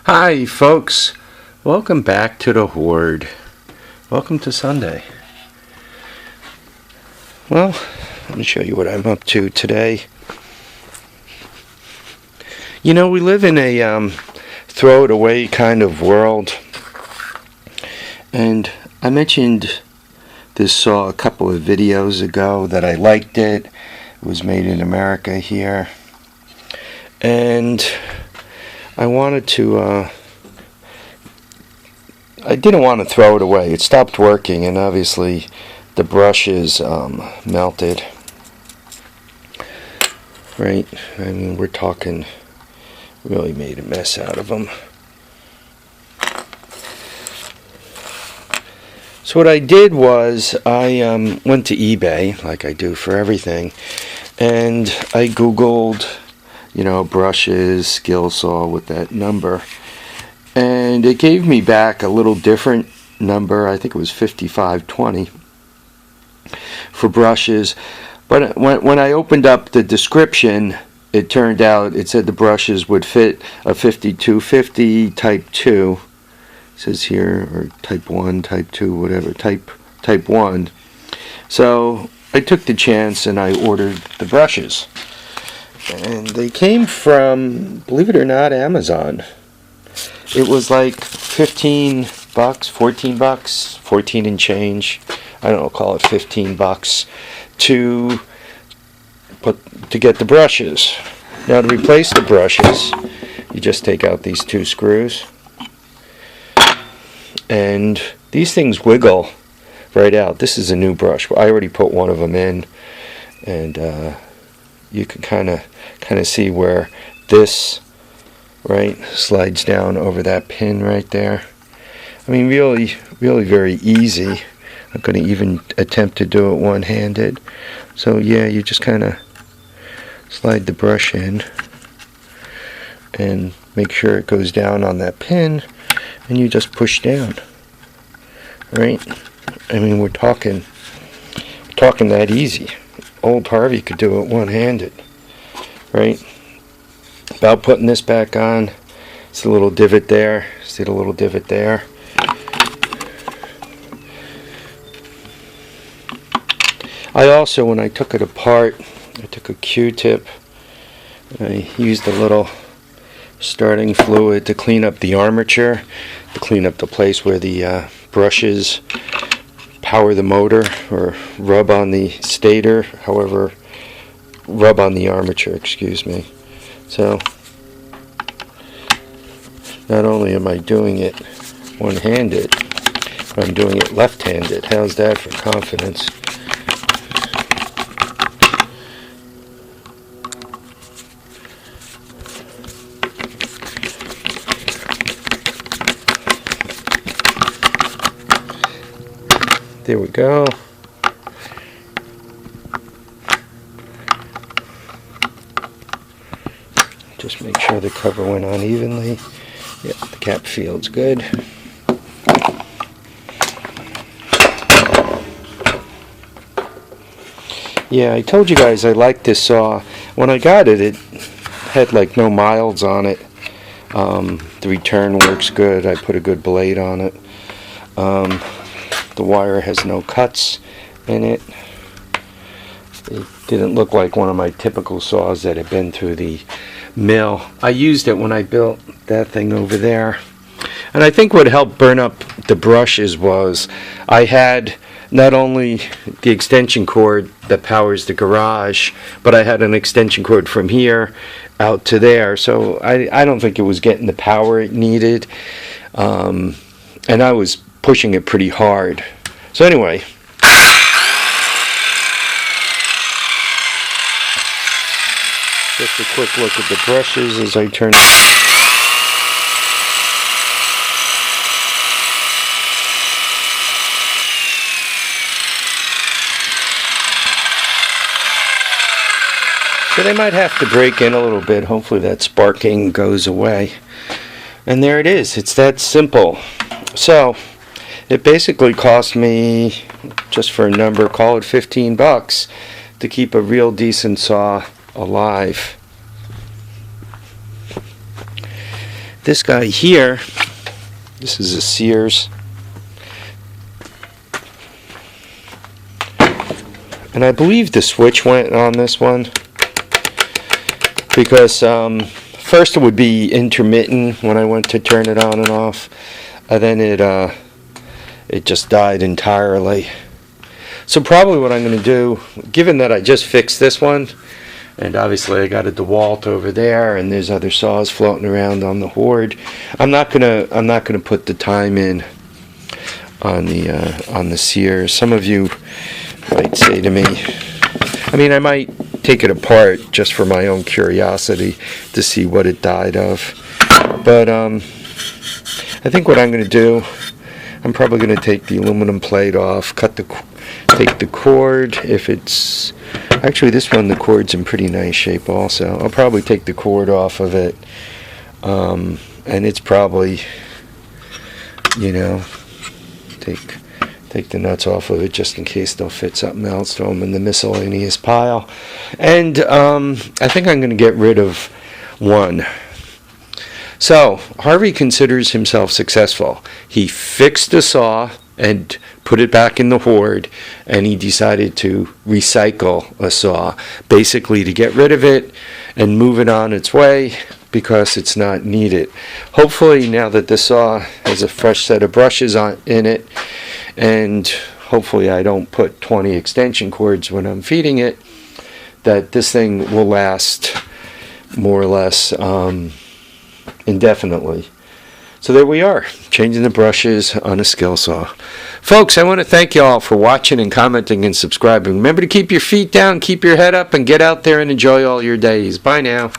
Hi folks, welcome back to the Hoard. Welcome to Sunday. Well, let me show you what I'm up to today. You know, we live in a throw it away kind of world, and I mentioned this saw a couple of videos ago that I liked it. It was made in America here, and I wanted to I didn't want to throw it away. It stopped working, and obviously the brushes melted. Right? I mean, we're talking really made a mess out of them. So what I did was I went to eBay, like I do for everything, and I Googled, you know, brushes, Skilsaw with that number, and it gave me back a little different number. I think it was 5520 for brushes, but when I opened up the description, it turned out it said the brushes would fit a 5250 type 2. It says here, or type 1, type 2, whatever, type 1. So I took the chance and I ordered the brushes. And they came from, believe it or not, Amazon. It was like $15, $14, 14 and change. I don't know, call it $15 to get the brushes. Now to replace the brushes, you just take out these two screws, and these things wiggle right out. This is a new brush. I already put one of them in, and you can kind of see where this slides down over that pin right there. I mean, really very easy. I'm going to even attempt to do it one-handed. So yeah, you just kind of slide the brush in and make sure it goes down on that pin, and you just push down. Right? I mean, we're talking that easy. Old Harvey could do it one-handed. Right? About putting this back on. See a little divot there. See the little divot there. I also, when I took it apart, I took a Q-tip. I used a little starting fluid to clean up the armature, to clean up the place where the brushes power the motor or rub on the stator, however, rub on the armature, excuse me. So, not only am I doing it one-handed, but I'm doing it left-handed. How's that for confidence? There we go. Just make sure the cover went on evenly. Yep, the cap feels good. Yeah, I told you guys I liked this saw. When I got it, it had like no miles on it. The return works good. I put a good blade on it. The wire has no cuts in it. It didn't look like one of my typical saws that had been through the mill. I used it when I built that thing over there. And I think what helped burn up the brushes was I had not only the extension cord that powers the garage, but I had an extension cord from here out to there. So I don't think it was getting the power it needed. And I was pushing it pretty hard. So anyway, just a quick look at the brushes as I turn. So they might have to break in a little bit. Hopefully that sparking goes away. And there it is. It's that simple. So it basically cost me, just for a number, call it $15 to keep a real decent saw alive. this guy here, this is a Sears. And I believe the switch went on this one because first it would be intermittent when I went to turn it on and off, and then it just died entirely. So probably what I'm going to do, given that I just fixed this one, and obviously I got a DeWalt over there, and there's other saws floating around on the Hoard, I'm not gonna put the time in on the Sears. Some of you might say to me, I mean, I might take it apart just for my own curiosity to see what it died of. But I think what I'm going to do, I'm probably going to take the aluminum plate off, take the cord. If it's actually this one, the cord's in pretty nice shape also. I'll probably take the cord off of it, and it's probably, you know, take the nuts off of it just in case they'll fit something else. Throw them in the miscellaneous pile. And I think I'm going to get rid of one. So Harvey considers himself successful. He fixed the saw and put it back in the Hoard, and he decided to recycle a saw, basically to get rid of it and move it on its way because it's not needed. Hopefully now that the saw has a fresh set of brushes in it, and hopefully I don't put 20 extension cords when I'm feeding it, that this thing will last more or less indefinitely. So there we are, changing the brushes on a Skilsaw. Folks, I want to thank you all for watching and commenting and subscribing. Remember to keep your feet down, keep your head up, and get out there and enjoy all your days. Bye now.